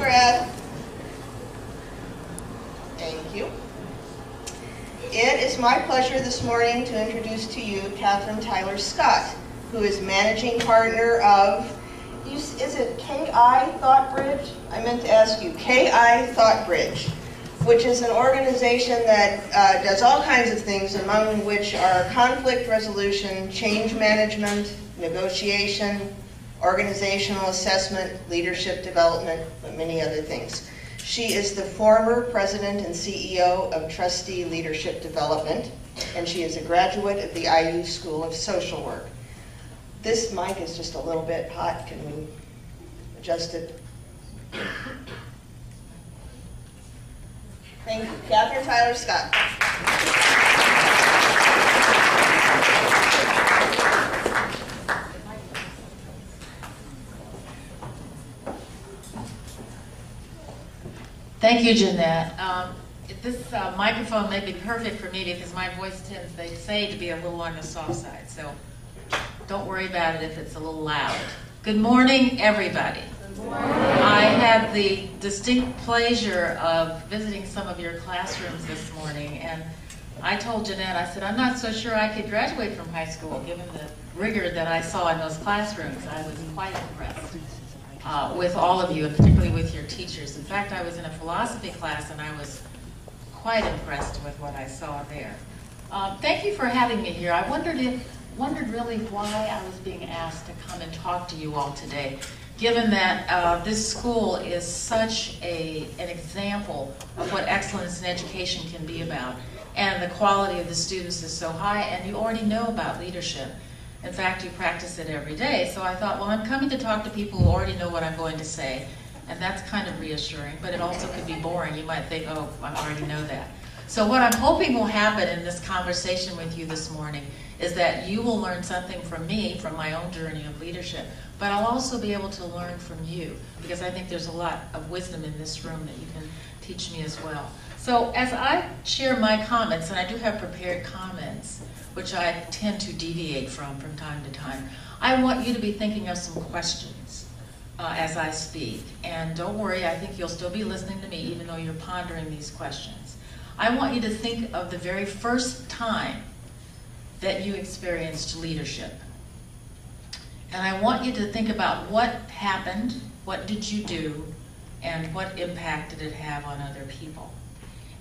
Brad. Thank you. It is my pleasure this morning to introduce to you Katherine Tyler Scott, who is managing partner of, is it Ki ThoughtBridge? I meant to ask you, Ki ThoughtBridge, which is an organization that does all kinds of things, among which are conflict resolution, change management, negotiation, organizational assessment, leadership development, but many other things. She is the former president and CEO of Trustee Leadership Development, and she is a graduate of the IU School of Social Work. This mic is just a little bit hot. Can we adjust it? Thank you. Katherine Tyler Scott. Thank you, Jeanette. This microphone may be perfect for me because my voice tends, they say, to be a little on the soft side. So don't worry about it if it's a little loud. Good morning, everybody. Good morning. I had the distinct pleasure of visiting some of your classrooms this morning, and I told Jeanette, I said, I'm not so sure I could graduate from high school given the rigor that I saw in those classrooms. I was quite impressed with all of you, and particularly with your teachers. In fact, I was in a philosophy class, and I was quite impressed with what I saw there. Thank you for having me here. I wondered really why I was being asked to come and talk to you all today, given that this school is such an example of what excellence in education can be about, and the quality of the students is so high, and you already know about leadership. In fact, you practice it every day. So I thought, well, I'm coming to talk to people who already know what I'm going to say, and that's kind of reassuring, but it also could be boring. You might think, oh, I already know that. So what I'm hoping will happen in this conversation with you this morning is that you will learn something from me, from my own journey of leadership, but I'll also be able to learn from you, because I think there's a lot of wisdom in this room that you can teach me as well. So as I share my comments, and I do have prepared comments, which I tend to deviate from time to time, I want you to be thinking of some questions as I speak. And don't worry, I think you'll still be listening to me even though you're pondering these questions. I want you to think of the very first time that you experienced leadership. And I want you to think about what happened, what did you do, and what impact did it have on other people.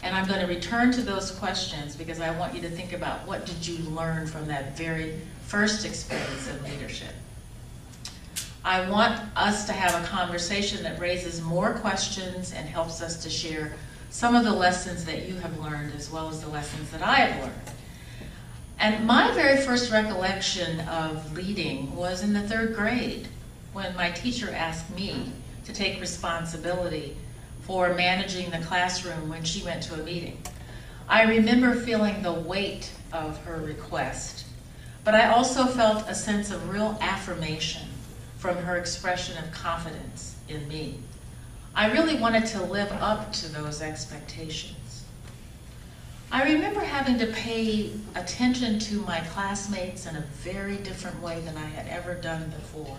And I'm going to return to those questions because I want you to think about what did you learn from that very first experience of leadership. I want us to have a conversation that raises more questions and helps us to share some of the lessons that you have learned as well as the lessons that I have learned. And my very first recollection of leading was in the 3rd grade when my teacher asked me to take responsibility for managing the classroom when she went to a meeting. I remember feeling the weight of her request, but I also felt a sense of real affirmation from her expression of confidence in me. I really wanted to live up to those expectations. I remember having to pay attention to my classmates in a very different way than I had ever done before.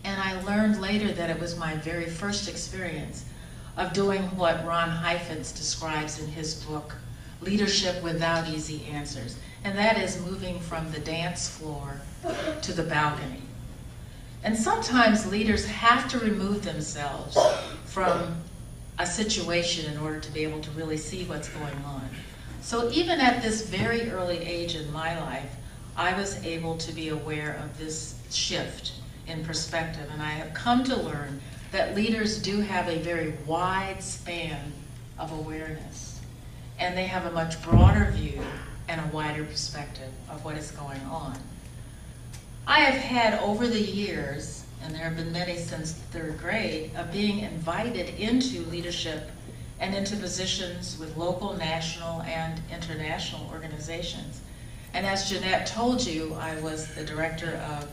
And I learned later that it was my very first experience of doing what Ron Heifetz describes in his book, Leadership Without Easy Answers. And that is moving from the dance floor to the balcony. And sometimes leaders have to remove themselves from a situation in order to be able to really see what's going on. So even at this very early age in my life, I was able to be aware of this shift in perspective, and I have come to learn that leaders do have a very wide span of awareness, and they have a much broader view and a wider perspective of what is going on. I have had over the years, and there have been many since the 3rd grade, of being invited into leadership and into positions with local, national, and international organizations. And as Jeanette told you, I was the director of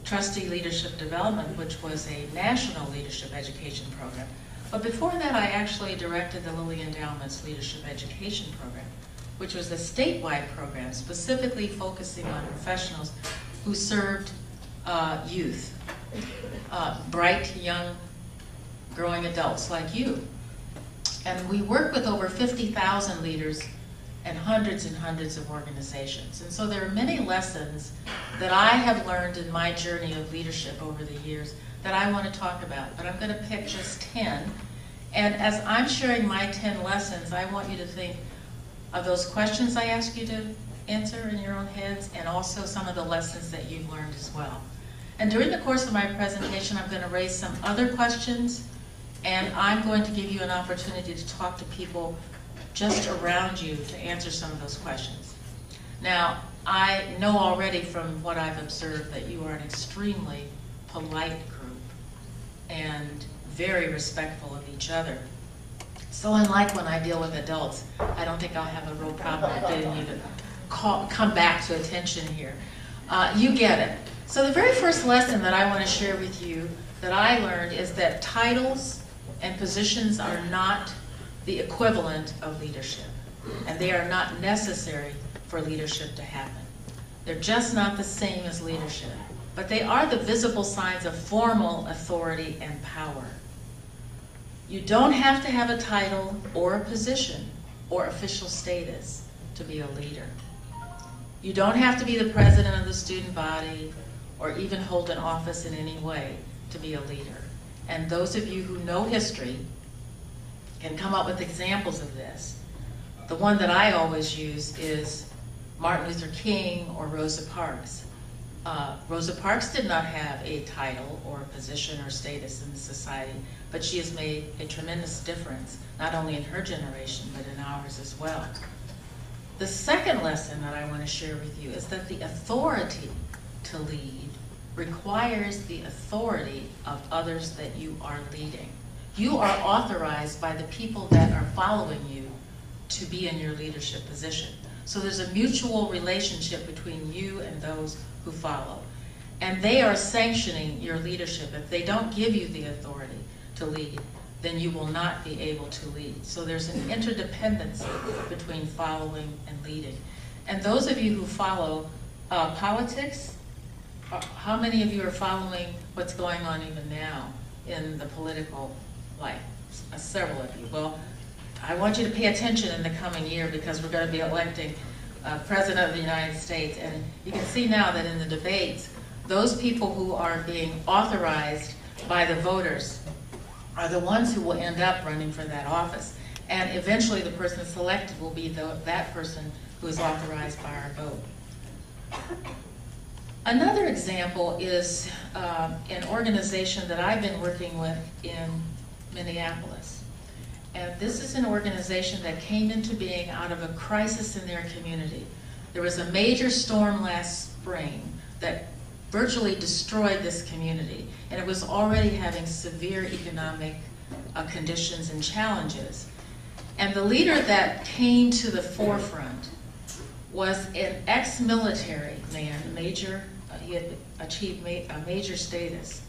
Trustee Leadership Development, which was a national leadership education program. But before that, I actually directed the Lilly Endowment's Leadership Education Program, which was a statewide program specifically focusing on professionals who served youth, bright young growing adults like you. And we work with over 50,000 leaders and hundreds of organizations. And so there are many lessons that I have learned in my journey of leadership over the years that I want to talk about, but I'm going to pick just 10. And as I'm sharing my 10 lessons, I want you to think of those questions I ask you to answer in your own heads, and also some of the lessons that you've learned as well. And during the course of my presentation, I'm going to raise some other questions, and I'm going to give you an opportunity to talk to people just around you to answer some of those questions. Now, I know already from what I've observed that you are an extremely polite group and very respectful of each other. So unlike when I deal with adults, I don't think I'll have a real problem with getting you to come back to attention here. You get it. So the very first lesson that I want to share with you that I learned is that titles and positions are not the equivalent of leadership, and they are not necessary for leadership to happen. They're just not the same as leadership, but they are the visible signs of formal authority and power. You don't have to have a title or a position or official status to be a leader. You don't have to be the president of the student body or even hold an office in any way to be a leader. And those of you who know history can come up with examples of this. The one that I always use is Martin Luther King or Rosa Parks. Rosa Parks did not have a title or a position or status in society, but she has made a tremendous difference, not only in her generation, but in ours as well. The second lesson that I want to share with you is that the authority to lead requires the authority of others that you are leading. You are authorized by the people that are following you to be in your leadership position. So there's a mutual relationship between you and those who follow. And they are sanctioning your leadership. If they don't give you the authority to lead, then you will not be able to lead. So there's an interdependency between following and leading. And those of you who follow politics, how many of you are following what's going on even now in the political life? Several of you. Well, I want you to pay attention in the coming year because we're going to be electing President of the United States. And you can see now that in the debates, those people who are being authorized by the voters are the ones who will end up running for that office. And eventually the person selected will be that person who is authorized by our vote. Another example is an organization that I've been working with in Minneapolis. And this is an organization that came into being out of a crisis in their community. There was a major storm last spring that virtually destroyed this community, and it was already having severe economic conditions and challenges. And the leader that came to the forefront was an ex-military man, he had achieved a major status.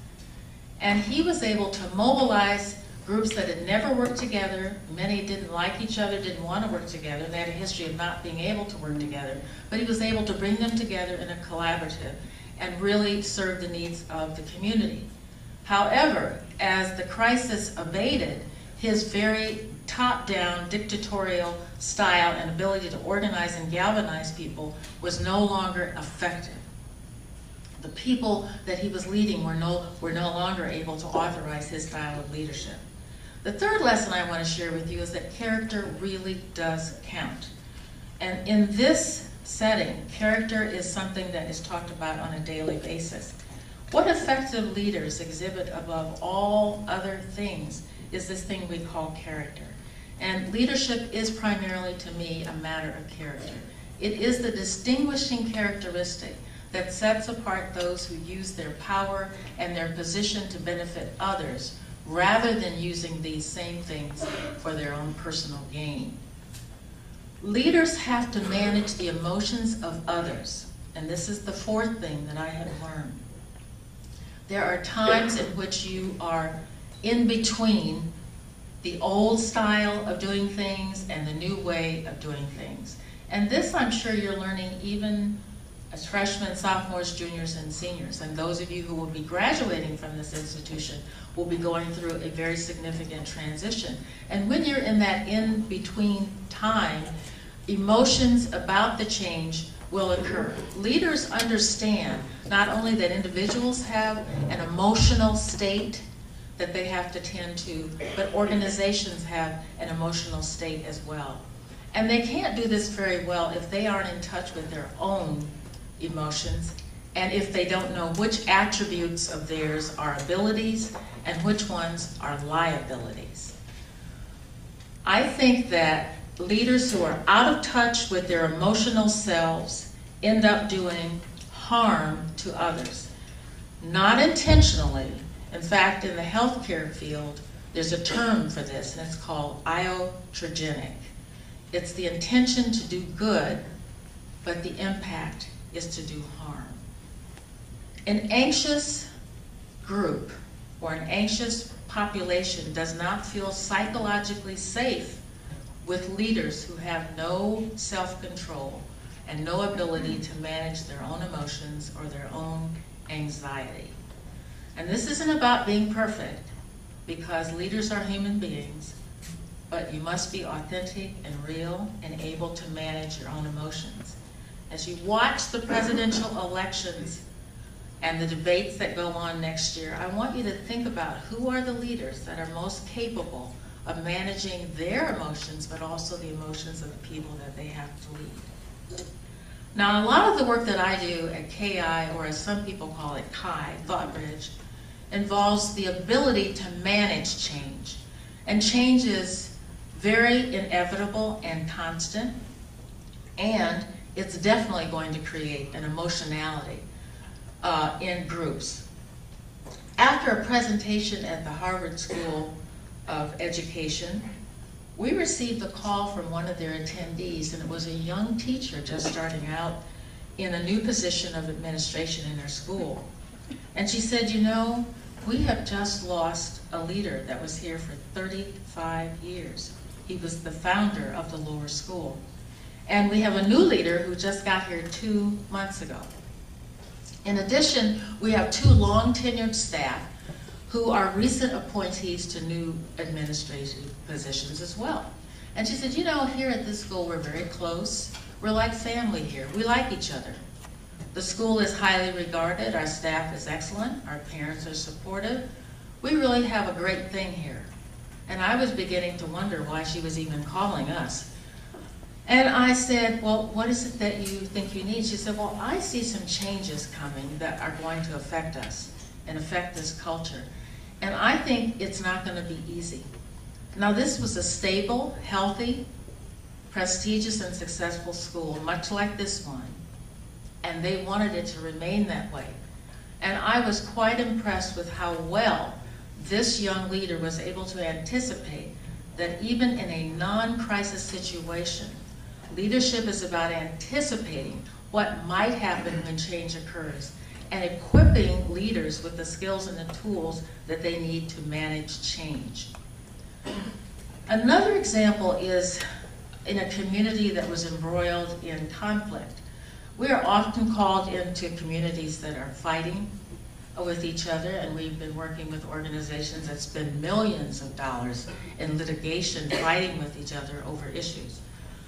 And he was able to mobilize groups that had never worked together. Many didn't like each other, didn't want to work together. They had a history of not being able to work together. But he was able to bring them together in a collaborative and really serve the needs of the community. However, as the crisis abated, his very top-down dictatorial style and ability to organize and galvanize people was no longer effective. The people that he was leading were no longer able to authorize his style of leadership. The third lesson I want to share with you is that character really does count. And in this setting, character is something that is talked about on a daily basis. What effective leaders exhibit above all other things is this thing we call character. And leadership is primarily, to me, a matter of character. It is the distinguishing characteristic that sets apart those who use their power and their position to benefit others, rather than using these same things for their own personal gain. Leaders have to manage the emotions of others, and this is the fourth thing that I have learned. There are times in which you are in between the old style of doing things and the new way of doing things. And this, I'm sure you're learning even as freshmen, sophomores, juniors, and seniors. And those of you who will be graduating from this institution will be going through a very significant transition. And when you're in that in-between time, emotions about the change will occur. Leaders understand not only that individuals have an emotional state that they have to tend to, but organizations have an emotional state as well. And they can't do this very well if they aren't in touch with their own emotions, and if they don't know which attributes of theirs are abilities and which ones are liabilities. I think that leaders who are out of touch with their emotional selves end up doing harm to others. Not intentionally. In fact, in the healthcare field, there's a term for this, and it's called iatrogenic. It's the intention to do good, but the impact is to do harm. An anxious group or an anxious population does not feel psychologically safe with leaders who have no self-control and no ability to manage their own emotions or their own anxiety. And this isn't about being perfect, because leaders are human beings, but you must be authentic and real and able to manage your own emotions. As you watch the presidential elections and the debates that go on next year, I want you to think about who are the leaders that are most capable of managing their emotions, but also the emotions of the people that they have to lead. Now, a lot of the work that I do at Ki, or as some people call it, Ki ThoughtBridge, involves the ability to manage change. And change is very inevitable and constant, and it's definitely going to create an emotionality in groups. After a presentation at the Harvard School of Education, we received a call from one of their attendees, and it was a young teacher just starting out in a new position of administration in their school. And she said, you know, we have just lost a leader that was here for 35 years. He was the founder of the lower school. And we have a new leader who just got here 2 months ago. In addition, we have 2 long-tenured staff who are recent appointees to new administrative positions as well. And she said, you know, here at this school, we're very close. We're like family here. We like each other. The school is highly regarded. Our staff is excellent. Our parents are supportive. We really have a great thing here. And I was beginning to wonder why she was even calling us. And I said, well, what is it that you think you need? She said, well, I see some changes coming that are going to affect us and affect this culture. And I think it's not going to be easy. Now, this was a stable, healthy, prestigious, and successful school, much like this one. And they wanted it to remain that way. And I was quite impressed with how well this young leader was able to anticipate that even in a non-crisis situation, leadership is about anticipating what might happen when change occurs and equipping leaders with the skills and the tools that they need to manage change. Another example is in a community that was embroiled in conflict. We are often called into communities that are fighting with each other, and we've been working with organizations that spend millions of dollars in litigation fighting with each other over issues.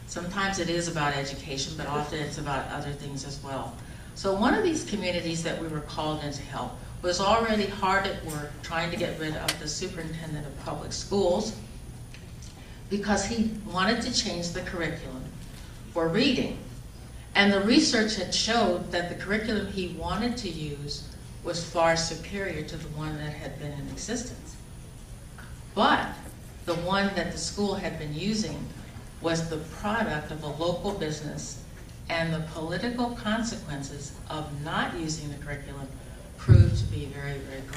Sometimes it is about education, but often it's about other things as well. So one of these communities that we were called in to help was already hard at work trying to get rid of the superintendent of public schools because he wanted to change the curriculum for reading. And the research had showed that the curriculum he wanted to use was far superior to the one that had been in existence. But the one that the school had been using was the product of a local business, and the political consequences of not using the curriculum proved to be very, very great.